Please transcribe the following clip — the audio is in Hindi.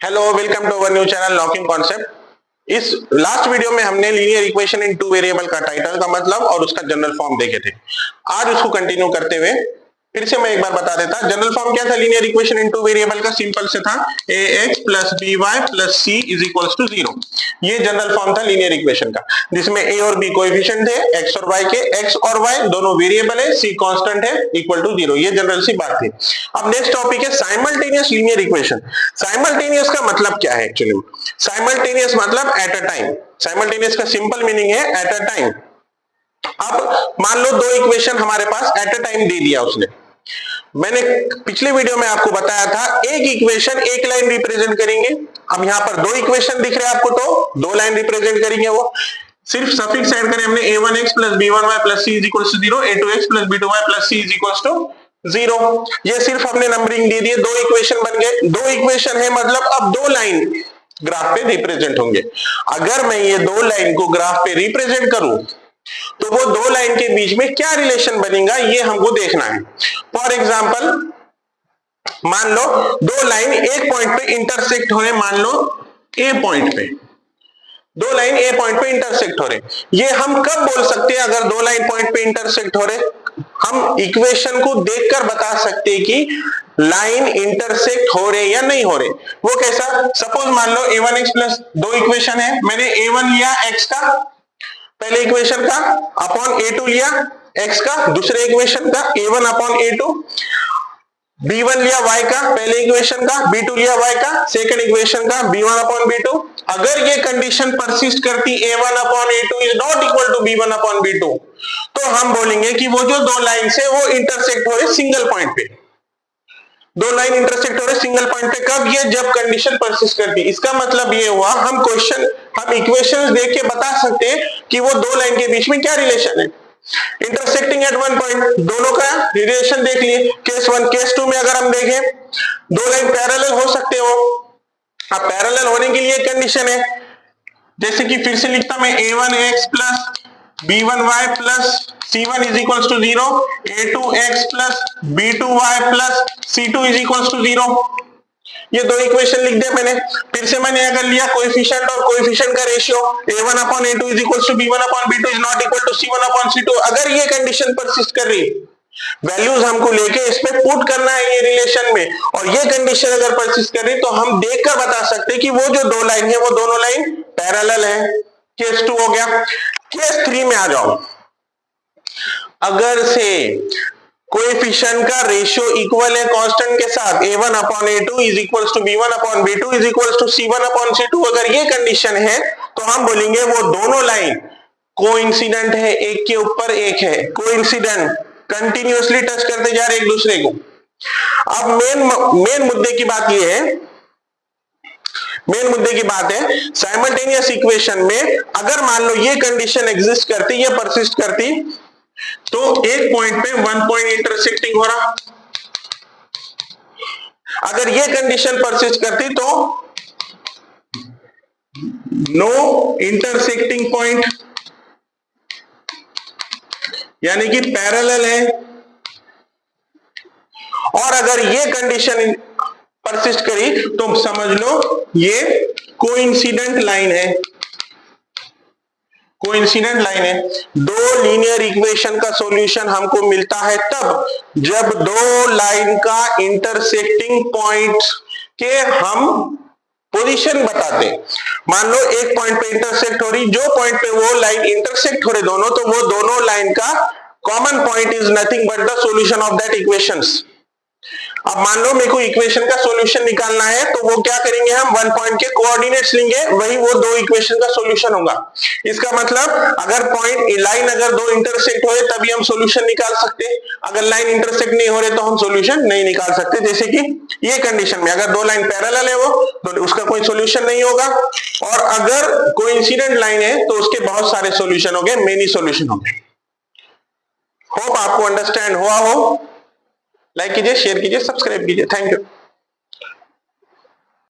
Hello, welcome to our new channel locking concept. इस लास्ट वीडियो में हमने linear equation in two variable का टाइटल का मतलब और उसका जनरल फॉर्म देखे थे। आज उसको कंटिन्यू करते हुए फिर से मैं एक बार बता देता। जनरल फॉर्म क्या था linear equation in two variable का? सिंपल से था ax plus by plus c is equals to 0। ये जनरल फॉर्म था लीनियर इक्वेशन का, जिसमें a और b कोएफिशिएंट थे x और y के। x और y दोनों वेरिएबल है, c कांस्टेंट है, इक्वल टू 0। ये जनरल सी बात थी। अब नेक्स्ट टॉपिक है साइमल्टेनियस लीनियर इक्वेशन। साइमल्टेनियस का मतलब क्या है एक्चुअली? साइमल्टेनियस मतलब एट अ टाइम। साइमल्टेनियस का सिंपल मीनिंग है एट अ टाइम। अब मान लो दो इक्वेशन हमारे पास एट अ टाइम दे दिया उसने। मैंने पिछले वीडियो में आपको बताया था एक इक्वेशन एक लाइन रिप्रेजेंट करेंगे। अब यहां पर दो इक्वेशन दिख रहे हैं आपको, तो दो लाइन रिप्रेजेंट करेंगे। वो सिर्फ सफिक्स ऐड करें हमने a1x plus b1y plus c is equal to 0, a2x plus b2y plus c is equal to 0। ये सिर्फ हमने नंबरिंग दे दिए, दो इक्वेशन बन गए। दो इक्वेशन है मतलब अब दो लाइन ग्राफ पे रिप्रेजेंट होंगे। अगर मैं ये दो लाइन को ग्राफ पे रिप्रेजेंट करूं तो वो दो लाइन के बीच में क्या रिलेशन बनेगा ये हमको देखना है। फॉर एग्जाम्पल मान लो दो लाइन एक पॉइंट पे इंटरसेक्ट हो रहे, मान लो ए पॉइंट पे दो लाइन ए पॉइंट पे इंटरसेक्ट हो रहे। ये हम कब बोल सकते हैं अगर दो लाइन पॉइंट पे इंटरसेक्ट हो रहे? हम इक्वेशन को देखकर बता सकते हैं कि लाइन इंटरसेक्ट हो रहे या नहीं हो रहे। वो कैसा? सपोज मान लो a1x प्लस दो इक्वेशन है, मैंने a1 लिया x का पहले इक्वेशन का अपॉन a2 लिया x का दूसरे इक्वेशन का a1 अपॉन a2, b1 लिया y का पहले इक्वेशन का, b2 लिया y का सेकंड इक्वेशन का, b1 अपॉन b2। अगर ये कंडीशन परसिस्ट करती a1 upon a2 is not equal to b1 upon b2, तो हम बोलेंगे कि वो जो दो लाइन से वो इंटरसेक्ट हो रहे सिंगल पॉइंट पे। दो लाइन इंटरसेक्ट हो रहे सिंगल पॉइंट पे कब? ये जब कंडीशन परसिस्ट करती। इसका मतलब ये हुआ हम इक्वेशंस देख के बता सकते हैं कि वो दो लाइन के बीच में क्या रिलेशन है। इंटरसेक्टिंग एट वन पॉइंट, दोनों का रिलेशन देख लिए। केस वन, केस टू में अगर हम देखें दो लाइन पैरेलल हो सकते हो। अब पैरेलल होने के लिए कंडीशन है, जैसे कि फिर से लिखता मैं a1x plus b1y plus c1 is equals to 0, a2x plus b2y plus c2 is equals to 0। ये दो इक्वेशन लिख दिया मैंने। फिर से मैंने अगर लिया कोएफिशिएंट और कोएफिशिएंट का ratio a1 upon a2 is equals to b1 upon b2 is not equal to c1 upon c2। अगर ये कंडीशन परसिस्ट कर रही, वैल्यूज हमको लेके इस पे पुट करना है ये रिलेशन में, और ये कंडीशन अगर परसिस्ट कर रही तो हम देखकर बता सकते हैं कि वो जो दो लाइन है वो दोनों लाइन पैरेलल है। केस 2 हो गया। केस 3 में आ जाओ। अगर से कोएफिशिएंट का रेशियो इक्वल है कांस्टेंट के साथ, a1 upon a2 is equals to b1 upon b2 is equals to c1 upon c2, अगर ये कंडीशन है तो हम बोलेंगे वो दोनों लाइन कोइंसिडेंट है, एक के ऊपर एक है, कोइंसिडेंट, कंटिन्यूअसली टच करते जा रहे एक दूसरे को। अब मेन मुद्दे की बात ये है, साइमल्टेनियस इक्वेशन में अगर मान लो ये कंडीशन एग्जिस्ट करती, ये परसिस्ट करती, तो एक पॉइंट पे वन पॉइंट इंटरसेक्टिंग हो रहा। अगर ये कंडीशन परसिस्ट करती तो नो इंटरसेक्टिंग पॉइंट, यानी कि पैरेलल है। और अगर ये कंडीशन परसिस्ट करी तो समझ लो ये कोइंसिडेंट लाइन है। कोइंसिडेंट लाइन है। दो लीनियर इक्वेशन का सॉल्यूशन हमको मिलता है तब जब दो लाइन का इंटरसेक्टिंग पॉइंट के हम पोजीशन बताते। मान लो एक पॉइंट पे इंटरसेक्ट हो रही, जो पॉइंट पे वो लाइन इंटरसेक्ट हो रहे दोनों, तो वो दोनों लाइन का common point is nothing but the solution of that equations. अब मान लो मेरे को इक्वेशन का सॉल्यूशन निकालना है, तो वो क्या करेंगे, हम वन पॉइंट के कोऑर्डिनेट्स लेंगे, वही वो दो इक्वेशन का सॉल्यूशन होगा। इसका मतलब अगर पॉइंट लाइन अगर दो इंटरसेक्ट हो रहे तभी हम सॉल्यूशन निकाल सकते हैं, अगर लाइन इंटरसेक्ट नहीं हो रहे तो हम सॉल्यूशन नहीं निकाल सकते। जैसे कि ये कंडीशन में अगर दो लाइन पैरेलल है वो तो उसका कोई सॉल्यूशन नहीं होगा, और अगर कोइंसिडेंट लाइन है तो उसके बहुत सारे सॉल्यूशन हो गए, मेनी सॉल्यूशन हो गए। होप आपको अंडरस्टैंड हुआ हो। लाइक कीजिए, शेयर कीजिए, सब्सक्राइब कीजिए। Thank you.